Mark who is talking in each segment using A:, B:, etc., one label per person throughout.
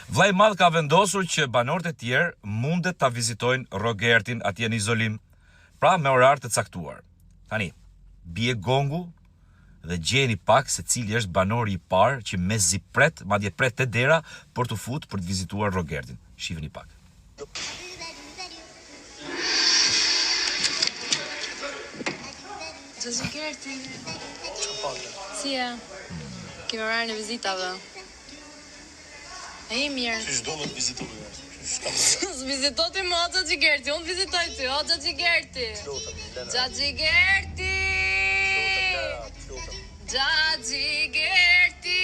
A: Vllai i madh ka vendosur që banorët e tjerë mundet ta vizitojnë Rogertin atje në izolim, pra me orar të caktuar. Tani, bie gongu dhe gjeni pak se cili është banori i parë që mezi pret, madje pret te dera për të futur për të vizituar Rogertin. Shihni pak.
B: Gjëzë Gerti. Si e? Kemi orarën e vizitave. E i mirë.
C: Qysh do me të vizitove?
B: Vizito ti më Gjëzë Gerti, unë vizitoj ty, o Gjëzë Gerti. Gjëzë Gerti. Gjëzë Gerti.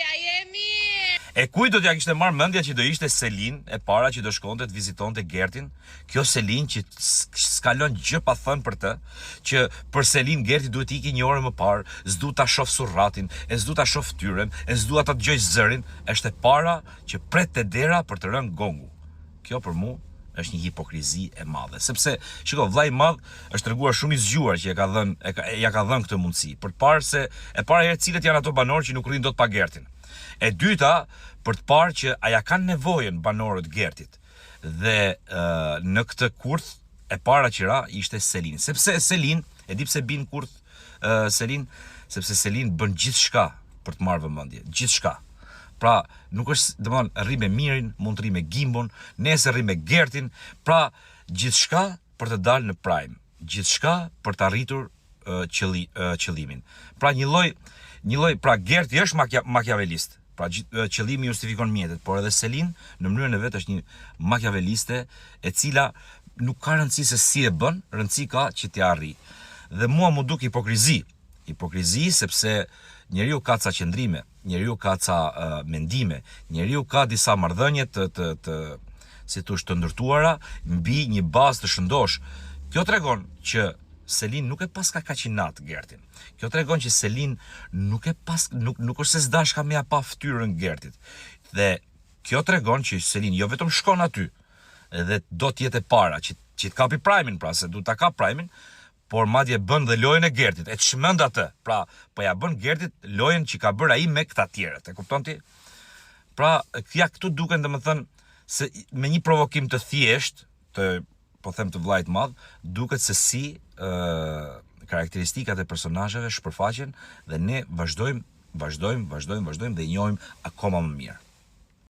B: A je mirë.
A: E kujt do t'ja kishte marrë mendja që do ishte Selin e para që do shkonte të vizitonte Gertin? Kjo Selin që s'kalon gjë pa thënë për të, që për Selin Gerti duhet iki një orë më parë, s'du ta shoh surratin, e s'du ta shoh fytyrën, e s'du ta dëgjoj zërin, është e para që pret te dera për të rënë gongu. Kjo për mua është një hipokrizi e madhe, sepse shiko, vllai i madh është treguar shumë i zgjuar që ja ka dhënë këtë mundësi, për të parë se e para herë cilët janë ato banorë që nuk rrin dot pa Gertin. E dyta, për të parë që a ja kanë nevojën banorët Gertit. Dhe në këtë kurth e para që ra ishte Selin, sepse Selin, e di pse bin kurth Selin, sepse Selin bën gjithçka për të marrë vëmendje, gjithçka. Pra, nuk është, domethënë, rri me Mirin, mund të rri me Gimbon, nesër rri me Gertin, pra gjithçka për të dalë në prime, gjithçka për të arritur qëllimin. Pra një lloj, pra Gerti është makiavelist. Pra qëllimi justifikon mjetet, por edhe Selin në mënyrën e vet është një makiaveliste e cila nuk ka rëndësi se si e bën, rëndësi ka që t'i arri. Dhe mua mu duk hipokrizi sepse njeriu ka ca qëndrime, njeriu ka ca mendime, njeriu ka disa marrëdhënie të ndërtuara mbi një bazë të shëndosh. Kjo tregon që Selin nuk e paska kaq i nat Gertin. Kjo tregon që Selin nuk është se s'dashka me pa fytyrën Gertit. Dhe kjo tregon që Selin jo vetëm shkon aty, edhe do të jetë e para që të kapi primin, pra se du ta kap primin, por madje bën dhe lojën e Gertit, e çmend atë. Pra, po ja bën Gertit lojën që ka bërë ai me këta tjerët, e kupton ti? Pra, këtu duken domethënë se me një provokim të thjesht, po them të vllait madh, duket se si karakteristikat e personazheve shpërfaqen dhe ne vazhdojmë dhe i njohim akoma më mirë.